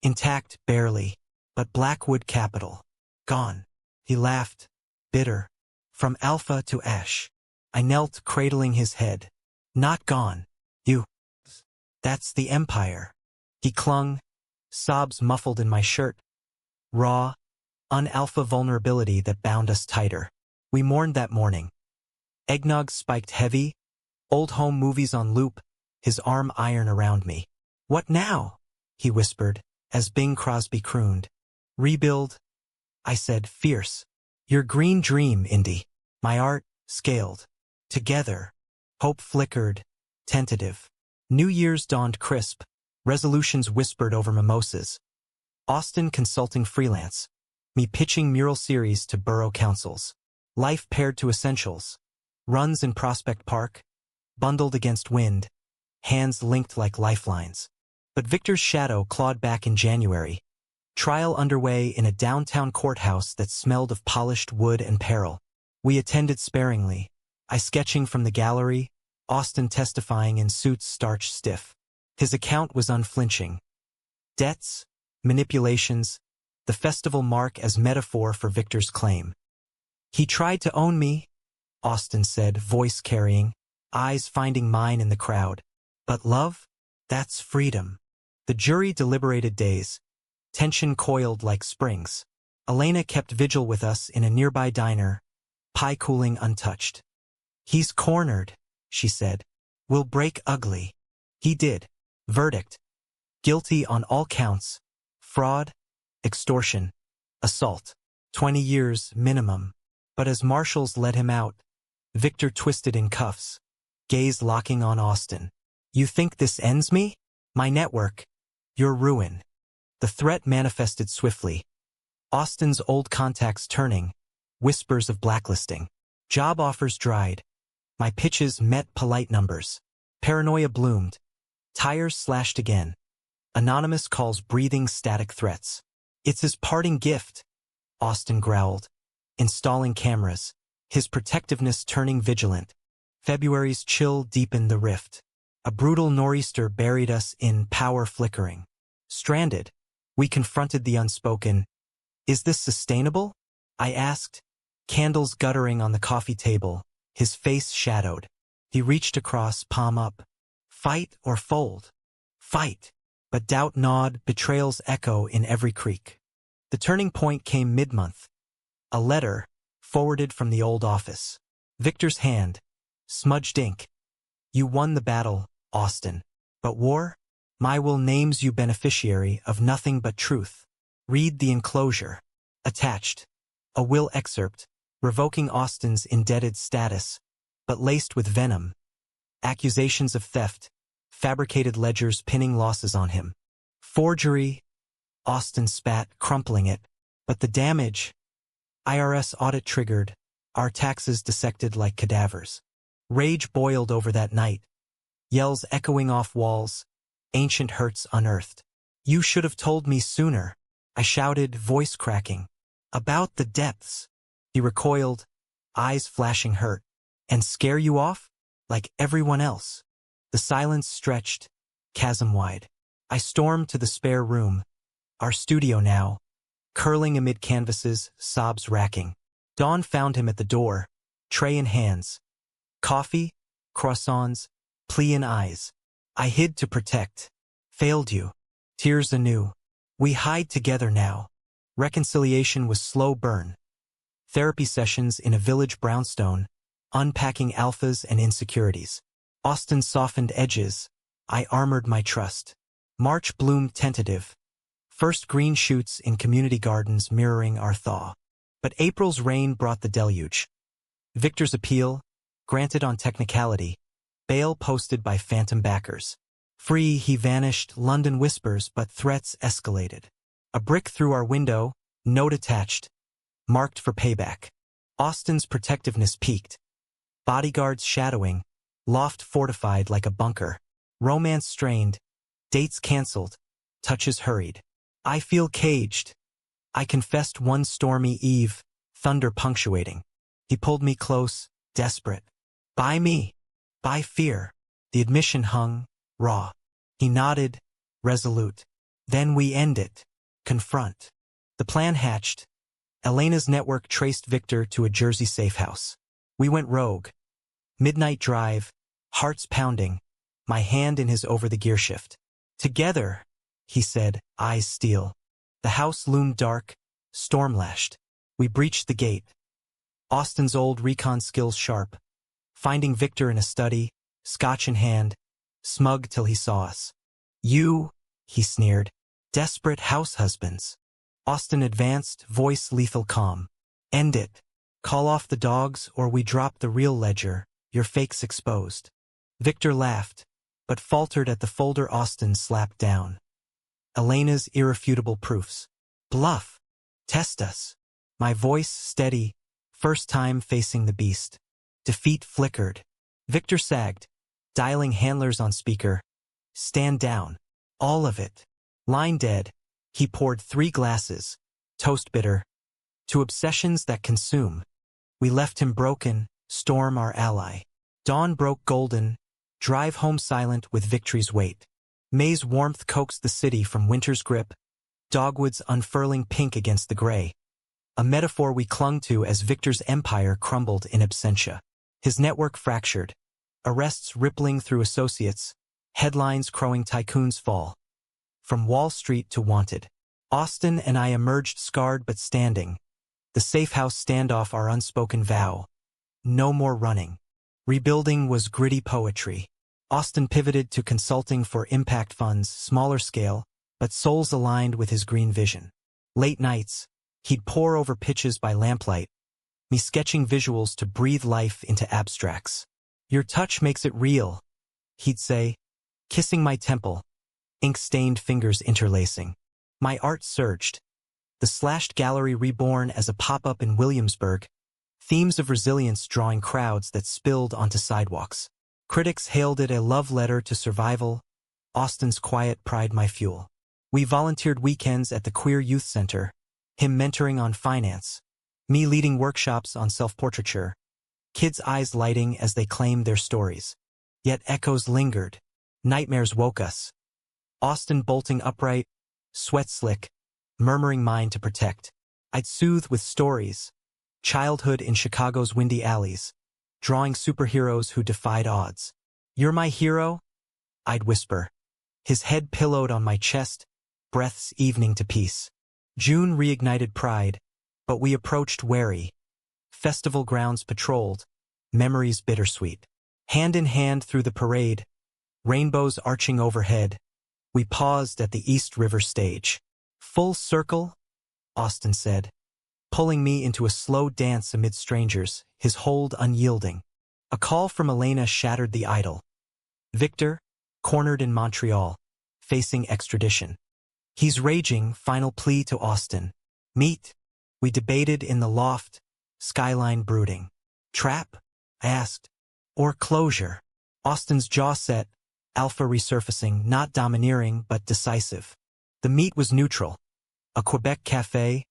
Intact, barely. But Blackwood Capital. Gone. He laughed. Bitter. From alpha to ash. I knelt, cradling his head. Not gone. You. That's the empire. He clung. Sobs muffled in my shirt. Raw, un-alpha vulnerability that bound us tighter. We mourned that morning. Eggnog spiked heavy. Old home movies on loop. His arm iron around me. What now? He whispered, as Bing Crosby crooned. Rebuild? I said, fierce. Your green dream, Indy. My art, scaled. Together. Hope flickered. Tentative. New Year's dawned crisp. Resolutions whispered over mimosas. Austin consulting freelance. Me pitching mural series to borough councils. Life paired to essentials. Runs in Prospect Park. Bundled against wind. Hands linked like lifelines. But Victor's shadow clawed back in January. Trial underway in a downtown courthouse that smelled of polished wood and peril. We attended sparingly. I sketching from the gallery, Austin testifying in suits starched stiff. His account was unflinching. Debts, manipulations, the festival mark as metaphor for Victor's claim. He tried to own me, Austin said, voice carrying, eyes finding mine in the crowd. But love? That's freedom. The jury deliberated days. Tension coiled like springs. Elena kept vigil with us in a nearby diner, pie cooling untouched. He's cornered, she said. We'll break ugly. He did. Verdict. Guilty on all counts. Fraud, extortion, assault. 20 years minimum. But as marshals led him out, Victor twisted in cuffs, gaze locking on Austin. You think this ends me? My network. Your ruin. The threat manifested swiftly. Austin's old contacts turning, whispers of blacklisting. Job offers dried. My pitches met polite numbers. Paranoia bloomed. Tires slashed again. Anonymous calls breathing static threats. It's his parting gift, Austin growled. Installing cameras. His protectiveness turning vigilant. February's chill deepened the rift. A brutal nor'easter buried us in power flickering. Stranded, we confronted the unspoken. Is this sustainable? I asked. Candles guttering on the coffee table, his face shadowed. He reached across, palm up. Fight or fold? Fight. But doubt gnawed, betrayal's echo in every creak. The turning point came mid-month. A letter, forwarded from the old office. Victor's hand, smudged ink. You won the battle, Austin. But war? My will names you beneficiary of nothing but truth. Read the enclosure. Attached. A will excerpt, revoking Austin's indebted status, but laced with venom. Accusations of theft, fabricated ledgers pinning losses on him. Forgery, Austin spat, crumpling it. But the damage, IRS audit triggered, our taxes dissected like cadavers. Rage boiled over that night. Yells echoing off walls, ancient hurts unearthed. You should have told me sooner, I shouted, voice cracking. About the depths. He recoiled, eyes flashing hurt. And scare you off? Like everyone else. The silence stretched, chasm-wide. I stormed to the spare room. Our studio now. Curling amid canvases, sobs racking. Dawn found him at the door, tray in hands. Coffee, croissants, plea in eyes. I hid to protect. Failed you. Tears anew. We hide together now. Reconciliation was slow burn. Therapy sessions in a village brownstone, unpacking alphas and insecurities. Austin softened edges. I armored my trust. March bloomed tentative. First green shoots in community gardens mirroring our thaw. But April's rain brought the deluge. Victor's appeal, granted on technicality, Bail posted by phantom backers. Free, he vanished, London whispers, but threats escalated. A brick through our window, note attached, marked for payback. Austin's protectiveness peaked. Bodyguards shadowing, loft fortified like a bunker. Romance strained, dates cancelled, touches hurried. I feel caged. I confessed one stormy eve, thunder punctuating. He pulled me close, desperate. By me. By fear. The admission hung, raw. He nodded, resolute. Then we end it. Confront. The plan hatched. Elena's network traced Victor to a Jersey safe house. We went rogue. Midnight drive, hearts pounding, my hand in his over the gear shift. Together, he said, eyes steel. The house loomed dark, storm-lashed. We breached the gate. Austin's old recon skills sharp. Finding Victor in a study, scotch in hand, smug till he saw us. You, he sneered, desperate house husbands. Austin advanced, voice lethal calm. End it. Call off the dogs or we drop the real ledger, your fake's exposed. Victor laughed, but faltered at the folder Austin slapped down. Elena's irrefutable proofs. Bluff. Test us. My voice steady, first time facing the beast. Defeat flickered. Victor sagged, dialing handlers on speaker. Stand down. All of it. Line dead. He poured 3 glasses, toast bitter, to obsessions that consume. We left him broken, storm our ally. Dawn broke golden, drive home silent with victory's weight. May's warmth coaxed the city from winter's grip, dogwoods unfurling pink against the gray. A metaphor we clung to as Victor's empire crumbled in absentia. His network fractured, arrests rippling through associates, headlines crowing tycoons fall. From Wall Street to Wanted. Austin and I emerged scarred but standing. The safe house standoff our unspoken vow. No more running. Rebuilding was gritty poetry. Austin pivoted to consulting for impact funds, smaller scale, but souls aligned with his green vision. Late nights, he'd pore over pitches by lamplight, me sketching visuals to breathe life into abstracts. Your touch makes it real, he'd say, kissing my temple, ink-stained fingers interlacing. My art surged. The slashed gallery reborn as a pop-up in Williamsburg, themes of resilience drawing crowds that spilled onto sidewalks. Critics hailed it a love letter to survival, Austin's quiet pride my fuel. We volunteered weekends at the Queer Youth Center, him mentoring on finance, me leading workshops on self-portraiture, kids' eyes lighting as they claimed their stories. Yet echoes lingered. Nightmares woke us. Austin bolting upright, sweat slick, murmuring mine to protect. I'd soothe with stories. Childhood in Chicago's windy alleys, drawing superheroes who defied odds. You're my hero? I'd whisper. His head pillowed on my chest, breaths evening to peace. June reignited pride, but we approached wary. Festival grounds patrolled, memories bittersweet. Hand in hand through the parade, rainbows arching overhead, we paused at the East River stage. Full circle, Austin said, pulling me into a slow dance amid strangers, his hold unyielding. A call from Elena shattered the idyll. Victor, cornered in Montreal, facing extradition. He's raging, final plea to Austin. Meet. We debated in the loft, skyline brooding. Trap? I asked. Or closure? Austin's jaw set, alpha resurfacing, not domineering but decisive. The meet was neutral. A Quebec cafe,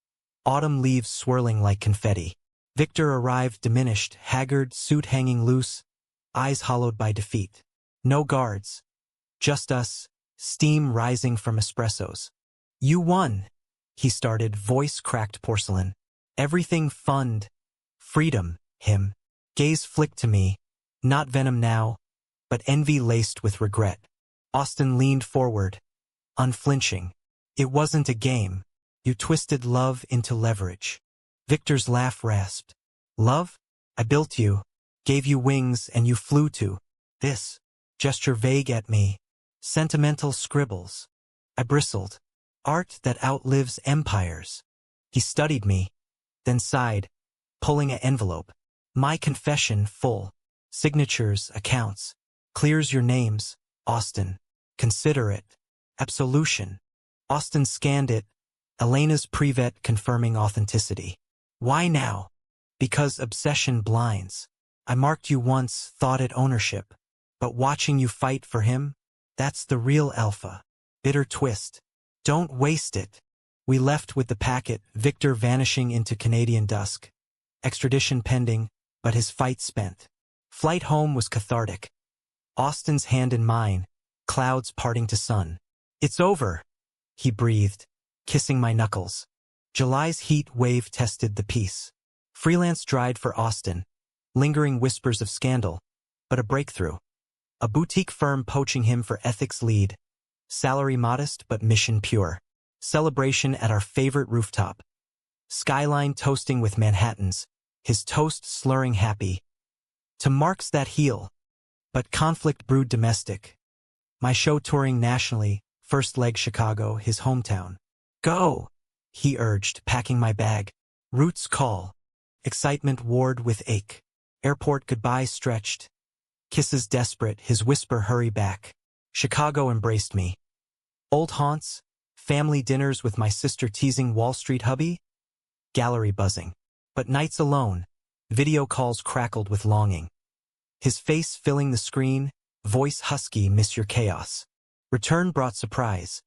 autumn leaves swirling like confetti. Victor arrived diminished, haggard, suit hanging loose, eyes hollowed by defeat. No guards. Just us, steam rising from espressos. You won, he started, voice cracked porcelain. Everything fund. Freedom, him. Gaze flicked to me, not venom now, but envy laced with regret. Austin leaned forward, unflinching. It wasn't a game. You twisted love into leverage. Victor's laugh rasped. Love? I built you, gave you wings and you flew to this. Gesture vague at me. Sentimental scribbles. I bristled. Art that outlives empires. He studied me, then sighed, pulling an envelope. My confession full. Signatures, accounts. Clears your names, Austin. Consider it. Absolution. Austin scanned it. Elena's prevet confirming authenticity. Why now? Because obsession blinds. I marked you once, thought it ownership. But watching you fight for him, that's the real alpha. Bitter twist. Don't waste it. We left with the packet, Victor vanishing into Canadian dusk. Extradition pending, but his fight spent. Flight home was cathartic. Austin's hand in mine, clouds parting to sun. It's over, he breathed, kissing my knuckles. July's heat wave tested the peace. Freelance dried for Austin, lingering whispers of scandal, but a breakthrough. A boutique firm poaching him for ethics lead. Salary modest but mission pure. Celebration at our favorite rooftop. Skyline toasting with Manhattans, his toast slurring happy. To Mark's that heel. But conflict brewed domestic. My show touring nationally, first leg Chicago, his hometown. Go, he urged, packing my bag. Roots call. Excitement warred with ache. Airport goodbye stretched. Kisses desperate, his whisper hurry back. Chicago embraced me. Old haunts, family dinners with my sister teasing Wall Street hubby? Gallery buzzing. But nights alone, video calls crackled with longing. His face filling the screen, voice husky, miss your chaos. Return brought surprise.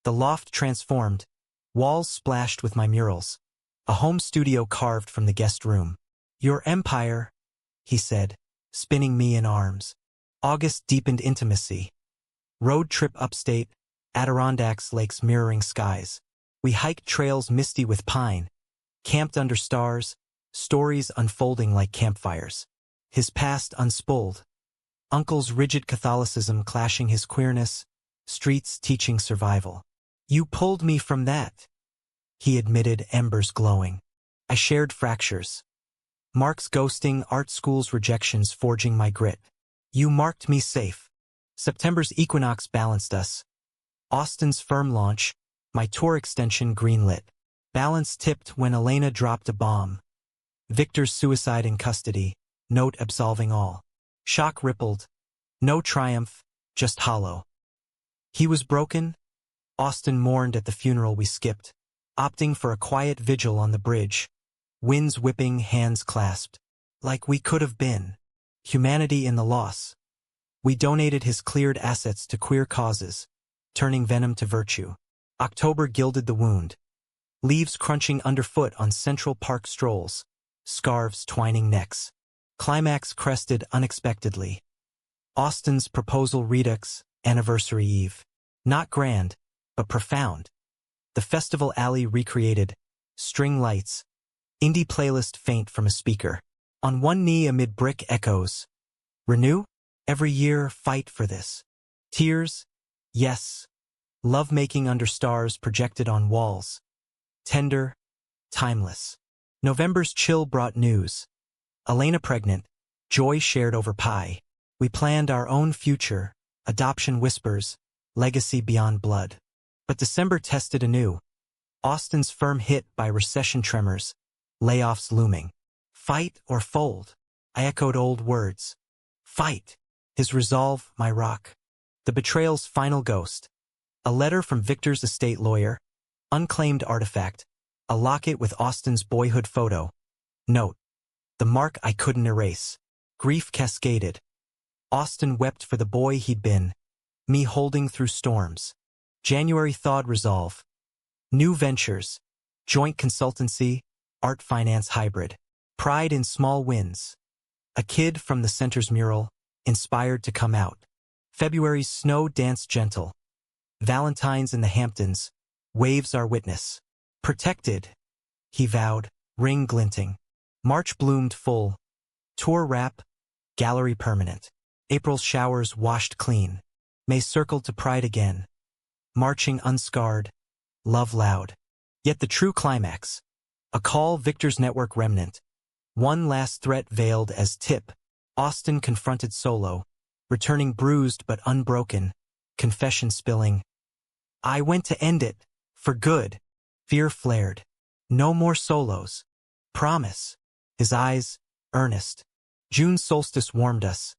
The loft transformed, walls splashed with my murals. A home studio carved from the guest room. Your empire, he said, spinning me in arms. August deepened intimacy. Road trip upstate, Adirondacks lakes mirroring skies. We hiked trails misty with pine, camped under stars, stories unfolding like campfires. His past unspooled. Uncle's rigid Catholicism clashing his queerness, streets teaching survival. You pulled me from that, he admitted, embers glowing. I shared fractures. Mark's ghosting, art school's rejections forging my grit. You marked me safe. September's equinox balanced us. Austin's firm launch, my tour extension greenlit. Balance tipped when Elena dropped a bomb. Victor's suicide in custody, note absolving all. Shock rippled. No triumph, just hollow. He was broken. Austin mourned at the funeral we skipped, opting for a quiet vigil on the bridge. Winds whipping, hands clasped. Like we could have been. Humanity in the loss. We donated his cleared assets to queer causes, turning venom to virtue. October gilded the wound. Leaves crunching underfoot on Central Park strolls. Scarves twining necks. Climax crested unexpectedly. Austin's proposal redux, anniversary eve. Not grand, but profound. The festival alley recreated. String lights. Indie playlist faint from a speaker. On one knee amid brick echoes. Renew? Every year, fight for this. Tears? Yes. Love-making under stars projected on walls. Tender, timeless. November's chill brought news. Elena pregnant, joy shared over pie. We planned our own future, adoption whispers, legacy beyond blood. But December tested anew. Austin's firm hit by recession tremors, layoffs looming. Fight or fold? I echoed old words. Fight. His resolve, my rock. The betrayal's final ghost. A letter from Victor's estate lawyer. Unclaimed artifact. A locket with Austin's boyhood photo. Note. The mark I couldn't erase. Grief cascaded. Austin wept for the boy he'd been. Me holding through storms. January thawed resolve. New ventures. Joint consultancy. Art finance hybrid. Pride in small wins. A kid from the center's mural. Inspired to come out. February's snow danced gentle. Valentine's in the Hamptons. Waves our witness. Protected, he vowed, ring glinting. March bloomed full. Tour wrap, gallery permanent. April's showers washed clean. May circled to pride again. Marching unscarred, love loud. Yet the true climax. A call, Victor's network remnant. One last threat veiled as tip. Austin confronted solo, returning bruised but unbroken, confession spilling. I went to end it, for good. Fear flared. No more solos. Promise. His eyes, earnest. June solstice warmed us.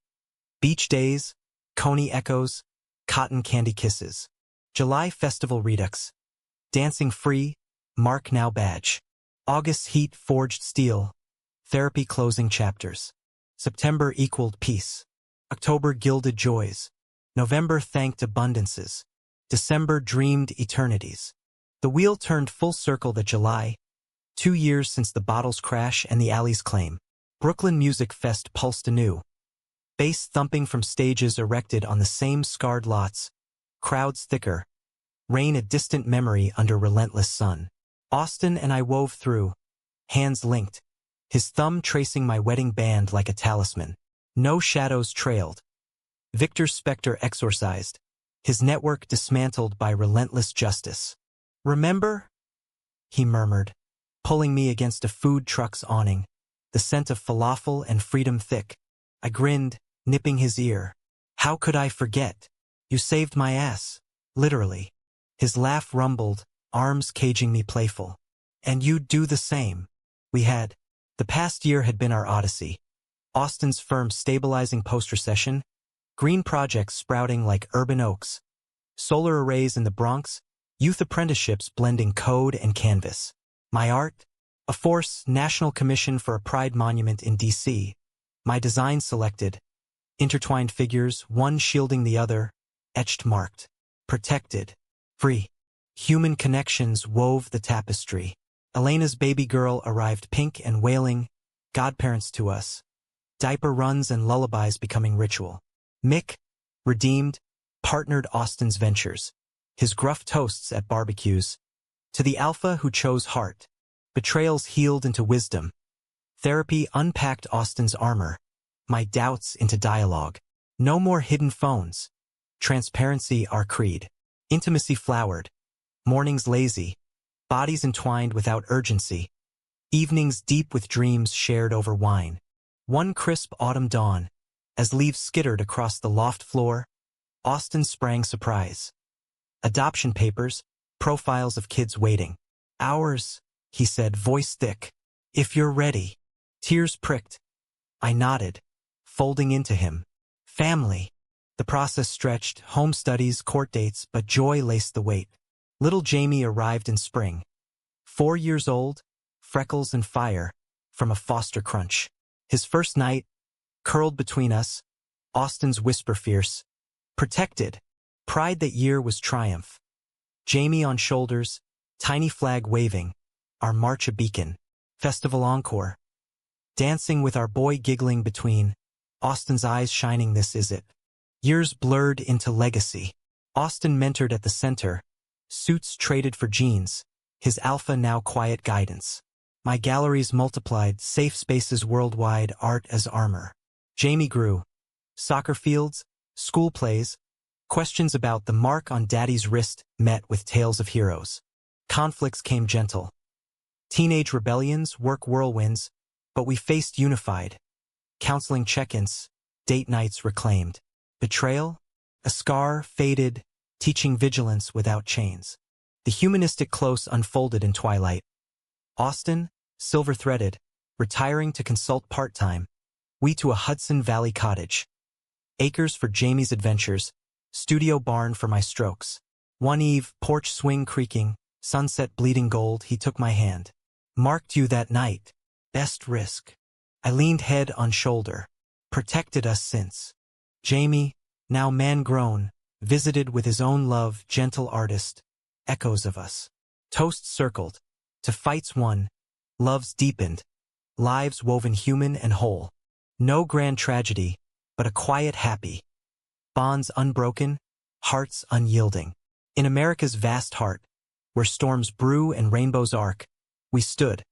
Beach days, Coney Echoes, Cotton Candy Kisses. July Festival Redux. Dancing Free, Mark Now Badge. August Heat Forged Steel. Therapy Closing Chapters. September Equaled Peace. October Gilded Joys. November Thanked Abundances. December Dreamed Eternities. The wheel turned full circle that July, 2 years since the bottles crash and the alleys claim. Brooklyn Music Fest pulsed anew. Bass thumping from stages erected on the same scarred lots. Crowds thicker. Rain a distant memory under relentless sun. Austin and I wove through, hands linked, his thumb tracing my wedding band like a talisman. No shadows trailed. Victor's specter exorcised, his network dismantled by relentless justice. Remember? He murmured, pulling me against a food truck's awning, the scent of falafel and freedom thick. I grinned, nipping his ear. How could I forget? You saved my ass, literally. His laugh rumbled, arms caging me playful. And you'd do the same. We had. The past year had been our odyssey. Austin's firm stabilizing post-recession, green projects sprouting like urban oaks, solar arrays in the Bronx, youth apprenticeships blending code and canvas. My art, a force National Commission for a Pride Monument in D.C. My design selected, intertwined figures, one shielding the other, etched marked, protected, free. Human connections wove the tapestry. Elena's baby girl arrived pink and wailing, godparents to us. Diaper runs and lullabies becoming ritual. Mick, redeemed, partnered Austin's ventures. His gruff toasts at barbecues. To the alpha who chose heart. Betrayals healed into wisdom. Therapy unpacked Austin's armor. My doubts into dialogue. No more hidden phones. Transparency our creed. Intimacy flowered. Mornings lazy. Bodies entwined without urgency. Evenings deep with dreams shared over wine. One crisp autumn dawn. As leaves skittered across the loft floor, Austin sprang surprise. Adoption papers, profiles of kids waiting. Ours, he said, voice thick. If you're ready. Tears pricked. I nodded, folding into him. Family. The process stretched, home studies, court dates, but joy laced the weight. Little Jamie arrived in spring. 4 years old, freckles and fire, from a foster crunch. His first night, curled between us, Austin's whisper fierce. Protected. Pride that year was triumph. Jamie on shoulders, tiny flag waving, our march a beacon. Festival encore. Dancing with our boy giggling between, Austin's eyes shining, this is it. Years blurred into legacy. Austin mentored at the center, suits traded for jeans, his alpha now quiet guidance. My galleries multiplied, safe spaces worldwide, art as armor. Jamie grew. Soccer fields, school plays, questions about the mark on daddy's wrist met with tales of heroes. Conflicts came gentle. Teenage rebellions, work whirlwinds, but we faced unified. Counseling check-ins, date nights reclaimed. Betrayal? A scar, faded, teaching vigilance without chains. The humanistic close unfolded in twilight. Austin, silver-threaded, retiring to consult part-time. We to a Hudson Valley cottage. Acres for Jamie's adventures, studio barn for my strokes. One eve, porch swing creaking, sunset bleeding gold, he took my hand. Marked you that night. Best risk. I leaned head on shoulder. Protected us since. Jamie, now man-grown, visited with his own love, gentle artist. Echoes of us. Toasts circled. To fights won. Loves deepened. Lives woven human and whole. No grand tragedy, but a quiet happy. Bonds unbroken, hearts unyielding. In America's vast heart, where storms brew and rainbows arc, we stood.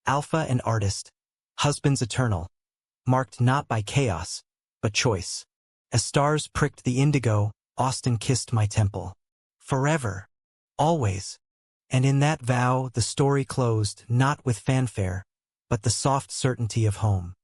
Alpha and artist. Husbands eternal. Marked not by chaos, but choice. As stars pricked the indigo, Austin kissed my temple. Forever. Always. And in that vow, the story closed, not with fanfare, but the soft certainty of home.